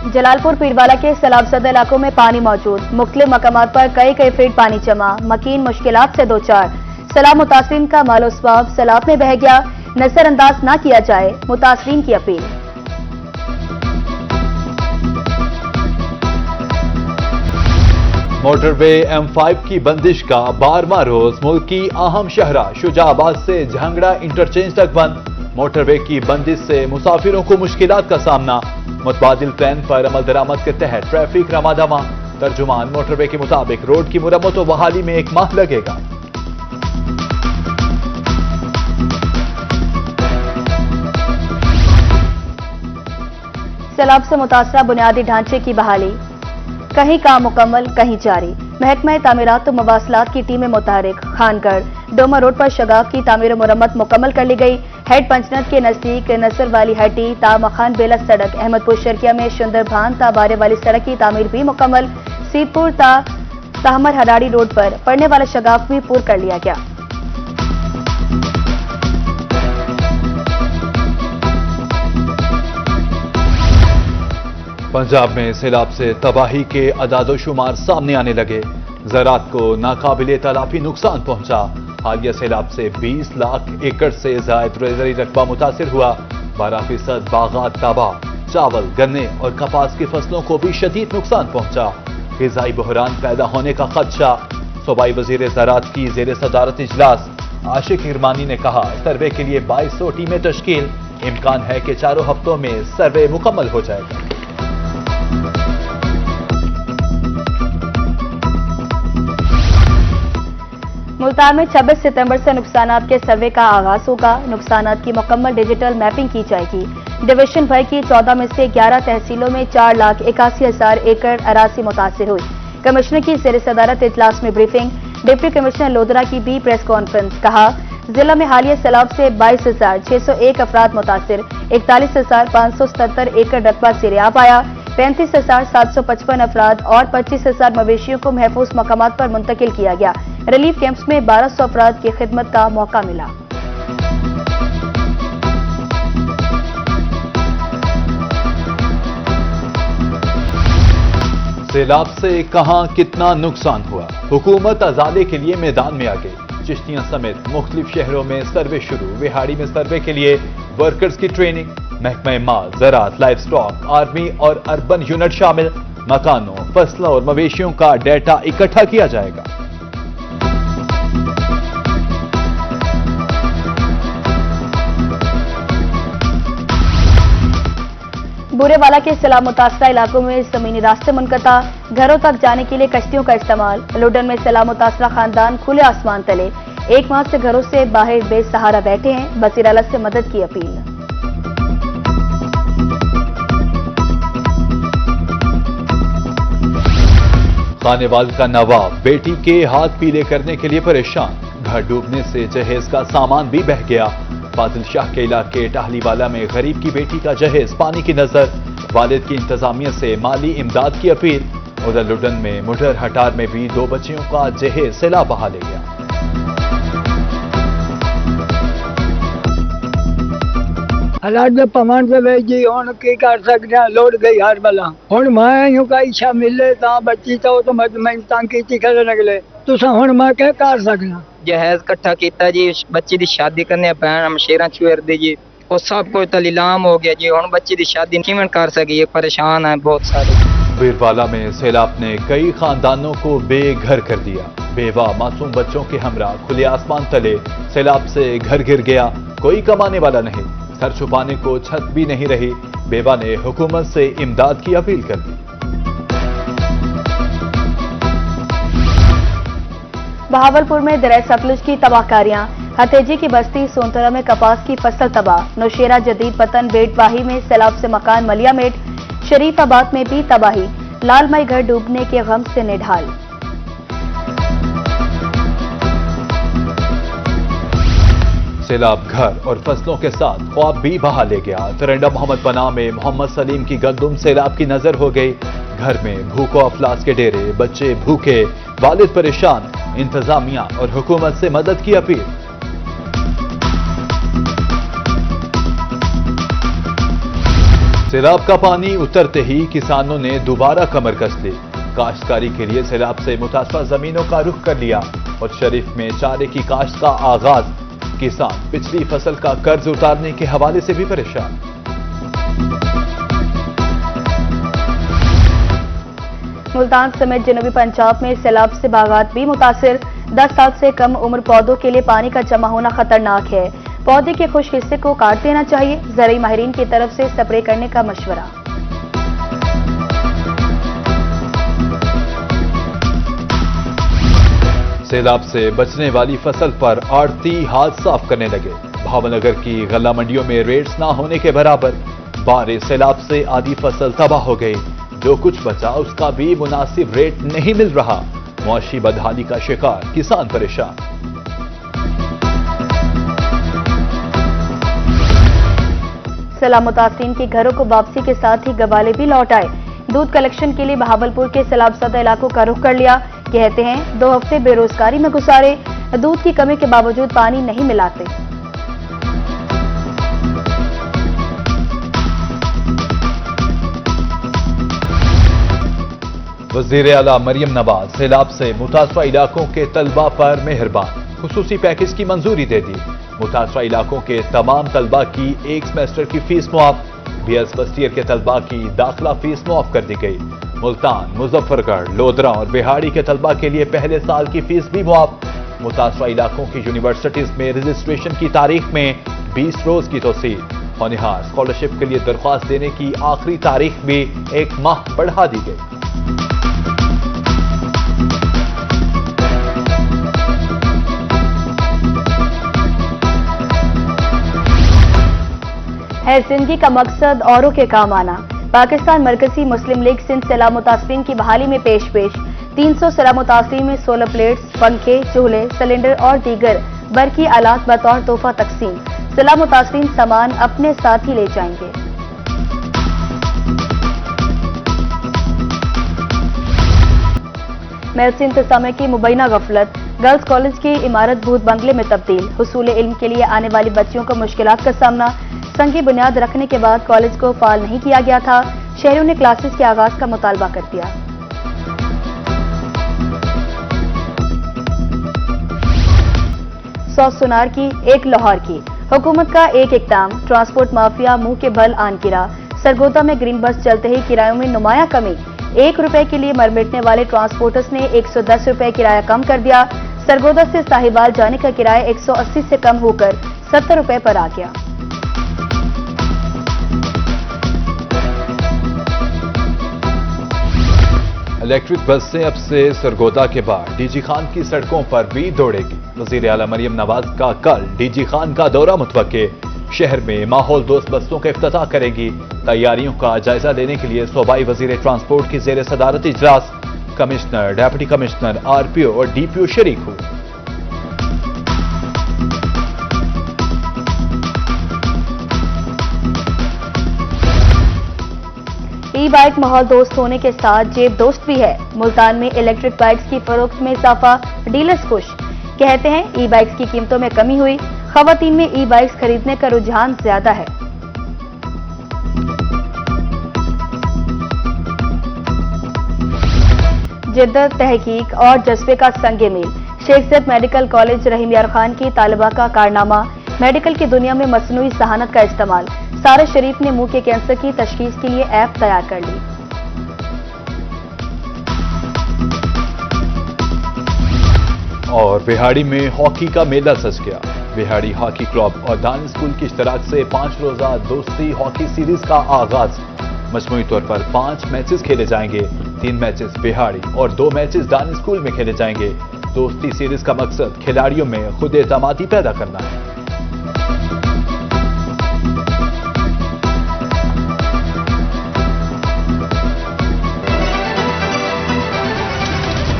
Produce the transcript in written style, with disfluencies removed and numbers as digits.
जलालपुर पीरवाला के सैलाब ज़दा इलाकों में पानी मौजूद, मुख्तलिफ मकामात पर कई फीट पानी जमा, मकीन मुश्किलात से दो चार। सैलाब मुतासरीन का मालो स्वाब सैलाब में बह गया, नजरअंदाज न किया जाए, मुतासरीन की अपील। मोटरवे M5 की बंदिश का 12वां रोज मुल्क की अहम शहरा शुजाबाद से झांगड़ा इंटरचेंज तक बंद। मोटरवे की बंदिश से मुसाफिरों को मुश्किलात का सामना, मुतबादिल प्लान पर अमल दरामद के तहत ट्रैफिक रमादमा। तर्जुमान मोटरवे के मुताबिक रोड की मुरम्मत व बहाली में 1 माह लगेगा। सैलाब से मुतासरा बुनियादी ढांचे की बहाली, कहीं काम मुकम्मल कहीं जारी। महकमा तामीरात व मवासलात की टीमें मुतहरिक। खानगढ़ डोमा रोड पर शगाफ की तामीर मुरम्मत मुकम्मल कर ली गई। हेड पंचनद के नजदीक नसर वाली हट्टी ता मखान बेला सड़क, अहमदपुर शर्किया में शुंदरभान ता बारे वाली सड़क की तामीर भी मुकम्मल। सीतपुर ता ताहमर हराड़ी रोड पर पड़ने वाला शगाफ भी पूरा कर लिया गया। पंजाब में सैलाब से तबाही के अदादोशुमार सामने आने लगे। ज़राअत को नाकाबिले तलाफी नुकसान पहुंचा। हालिया सैलाब से 20 लाख एकड़ से जायद ज़रई रकबा मुतासिर हुआ। 12% बागात तबाह। चावल, गन्ने और कपास की फसलों को भी शदीद नुकसान पहुंचा। ग़िज़ाई बहरान पैदा होने का खदशा। सूबाई वज़ीर ज़राअत की ज़ेर सदारत इजलास। आशिक हिरमानी ने कहा, सर्वे के लिए 2200 टीमें तश्कील। इम्कान है कि 4 हफ्तों में सर्वे मुकम्मल हो जाएगा। मुल्तान में 26 सितंबर से नुकसानात के सर्वे का आगाज होगा। नुकसानात की मुकम्मल डिजिटल मैपिंग की जाएगी। डिवीजन भर की 14 में से 11 तहसीलों में 4,81,000 एकड़ अराजी मुतासिर हुई। कमिश्नर की ज़ेर सदारत इजलास में ब्रीफिंग। डिप्टी कमिश्नर लोधरा की भी प्रेस कॉन्फ्रेंस। कहा, जिला में हालिया सैलाब से 22,601 अफराद मुतासिर, 41,577 एकड़ रकबा सिरियाब आया, 35,755 अफराद और 25,000 मवेशियों को महफूज मकामात पर मुंतकिल किया गया। रिलीफ कैंप्स में 1200 अफराद की खिदमत का मौका मिला। सैलाब से कहां कितना नुकसान हुआ, हुकूमत अजाले के लिए मैदान में आ गई। चिश्तियां समेत मुख्तलिफ शहरों में सर्वे शुरू। विहाड़ी में सर्वे के लिए वर्कर्स की ट्रेनिंग। महकमा माल, ज़राअत, लाइफ स्टॉक, आर्मी और अर्बन यूनिट शामिल। मकानों, फसलों और मवेशियों का डेटा इकट्ठा किया जाएगा। बुरेवाला के सैलाब मुतासरा इलाकों में जमीनी रास्ते मुनक़ता, घरों तक जाने के लिए कश्तियों का इस्तेमाल। लुडन में सैलाब मुतासरा खानदान खुले आसमान तले 1 माह से घरों से बाहर बेसहारा बैठे हैं। वज़ीर आला से मदद की अपील। खानेवाल का नवाब बेटी के हाथ पीले करने के लिए परेशान। घर डूबने से जहेज का सामान भी बह गया। फाजिल शाह के इलाके टाहलीवाला में गरीब की बेटी का जहेज पानी की नजर। वालिद की इंतजामिया से माली इमदाद की अपील। उधर लुडन में मुडर हटार में भी 2 बच्चियों का जहेज सैलाब बहा ले गया। हालात में पवन पे जी हूँ की कर सकते हैं, लौट गई हर बला। हूँ मैं यूं का इच्छा मिले ता बच्ची तो मैं तंग की खड़े निकले तुसा हूँ मैं क्या कर सकना। जहेज इकट्ठा किया जी, बच्ची की शादी करने पैन मशेरा छुर दी जी, वो सब कुछ तो नीलाम हो गया जी। हूँ बच्ची की शादी किवें कर सकी, परेशान है बहुत सारे। बीरवाला में सैलाब ने कई खानदानों को बेघर कर दिया। बेवा मासूम बच्चों के हमरा खुले आसमान तले सैलाब से घर गिर गया। कोई कमाने वाला नहीं, सर छुपाने को छत भी नहीं रही। बेवा ने हुकूमत से इमदाद की अपील कर दी। बहावलपुर में दरिया सतलुज की तबाहकारियां। हतेजी की बस्ती सोनतरा में कपास की फसल तबाह। नौशेरा जदीद पतन बेटवाही में सैलाब से मकान मलियामेट। शरीफाबाद में भी तबाही। लालमई घर डूबने के गम से निढाल। सैलाब घर और फसलों के साथ ख्वाब भी बहा ले गया। तरंडा मोहम्मद पनाह में मोहम्मद सलीम की गंदुम सैलाब की नजर हो गई। घर में भूखों अफलास के डेरे, बच्चे भूखे, वालिद परेशान। इंतजामिया और हुकूमत से मदद की अपील। سیلاب کا پانی اترتے ہی کسانوں نے دوبارہ کمر کس لی. کاشتکاری کے لیے سیلاب سے متاثرہ زمینوں کا رخ کر لیا اور شریف میں چارے کی کاشت کا آغاز. کسان پچھلی فصل کا قرض اتارنے کے حوالے سے بھی پریشان. ملتان سمیت جنوبی پنجاب میں سیلاب سے باغات بھی متاثر. 10 سال سے کم عمر پودوں کے لیے پانی کا جمع ہونا خطرناک ہے. پودے کے خشک حصے کو کاٹ دینا چاہیے. زرعی ماہرین کی طرف سے سپرے کرنے کا مشورہ. سیلاب سے بچنے والی فصل پر آڑتی ہاتھ صاف کرنے لگے. بھاون نگر کی غلہ منڈیوں میں ریٹس نہ ہونے کے برابر. بارش سیلاب سے آدھی فصل تباہ ہو گئی. جو کچھ بچا اس کا بھی مناسب ریٹ نہیں مل رہا. معاشی بدحالی کا شکار کسان پریشان. سیلاب متاثرین کے گھروں کو واپسی کے ساتھ ہی گوالے بھی لوٹ آئے. دودھ کلیکشن کے لیے بہاولپور کے سیلاب زدہ علاقوں کا رخ کر لیا. کہتے ہیں 2 ہفتے بے روزگاری میں گزارے. دودھ کی کمی کے باوجود پانی نہیں ملاتے. وزیر اعلیٰ مریم نواز سیلاب سے متاثرہ علاقوں کے طلبہ پر مہربان. خصوصی پیکج کی منظوری دے دی. متاثرہ علاقوں کے تمام طلبہ کی ایک سیمسٹر کی فیس معاف. بی ایس فرسٹ ایئر کے طلبہ کی داخلہ فیس معاف کر دی گئی. ملتان، مظفر گڑھ، لودھرا اور بہاڑی کے طلبہ کے لیے پہلے سال کی فیس بھی معاف. متاثرہ علاقوں کی یونیورسٹیز میں رجسٹریشن کی تاریخ میں 20 روز کی توسیع. ہونہار اسکالرشپ کے لیے درخواست دینے کی آخری تاریخ بھی 1 ماہ بڑھا دی گئی. ہے زندگی کا مقصد اوروں کے کام آنا. پاکستان مرکزی مسلم لیگ سندھ سیلاب متاثرین کی بحالی میں پیش 300 سیلاب متاثرین میں سولر پلیٹس، پنکھے، چولہے، سلنڈر اور دیگر برقی آلات بطور تحفہ تقسیم. سیلاب متاثرین سامان اپنے ساتھ ہی لے جائیں گے. محسن انتظامیہ کی مبینہ غفلت. گرلز کالج کی عمارت بھوت بنگلے میں تبدیل. حصول علم کے لیے آنے والی بچیوں کو مشکلات کا سامنا. سنگی بنیاد رکھنے کے بعد کالج کو فعال نہیں کیا گیا تھا. شہریوں نے کلاسز کے آغاز کا مطالبہ کر دیا. 100 سونار کی 1 لاہور کی. حکومت کا ایک اقدام. ٹرانسپورٹ مافیا منہ کے بل آن گرا. سرگودا میں گرین بس چلتے ہی کرایوں میں نمایاں کمی. 1 روپے کے لیے مر مٹنے والے ٹرانسپورٹرز نے 110 روپے کرایہ کم کر دیا. سرگودا سے ساہیوال جانے کا کرایہ 180 سے کم ہو کر 70 روپے پر آ گیا. الیکٹرک بسیں اب سے سرگودا کے بعد ڈی جی خان کی سڑکوں پر بھی دوڑے گی. وزیر اعلیٰ مریم نواز کا کل ڈی جی خان کا دورہ متوقع. شہر میں ماحول دوست بسوں کا افتتاح کرے گی. تیاریوں کا جائزہ لینے کے لیے صوبائی وزیر ٹرانسپورٹ کی زیر صدارت اجلاس. Commissioner, deputy commissioner, R P O اور ڈی پی او شریک ہوئے. ای بائک ماحول دوست ہونے کے ساتھ جیب دوست بھی ہے. ملتان میں الیکٹرک بائکس کی فروخت میں اضافہ. ڈیلرز خوش. کہتے ہیں ای بائکس کی قیمتوں میں کمی ہوئی. خواتین میں ای بائکس خریدنے کا رجحان زیادہ ہے. جدت، تحقیق اور جذبے کا سنگ میل. شیخ زید میڈیکل کالج رحیم یار خان کی طالبہ کا کارنامہ. میڈیکل کی دنیا میں مصنوعی ذہانت کا استعمال. سارہ شریف نے منہ کے کینسر کی تشخیص کے لیے ایپ تیار کر لی. اور بہاڑی میں ہاکی کا میلہ سج گیا. بہاڑی ہاکی کلب اور دان اسکول کی اشتراک سے 5 روزہ دوستی ہاکی سیریز کا آغاز. مجموعی طور پر 5 میچز کھیلے جائیں گے. 3 میچز بہاڑی اور 2 میچز دان اسکول میں کھیلے جائیں گے. دوستی سیریز کا مقصد کھلاڑیوں میں خود اعتمادی پیدا کرنا ہے.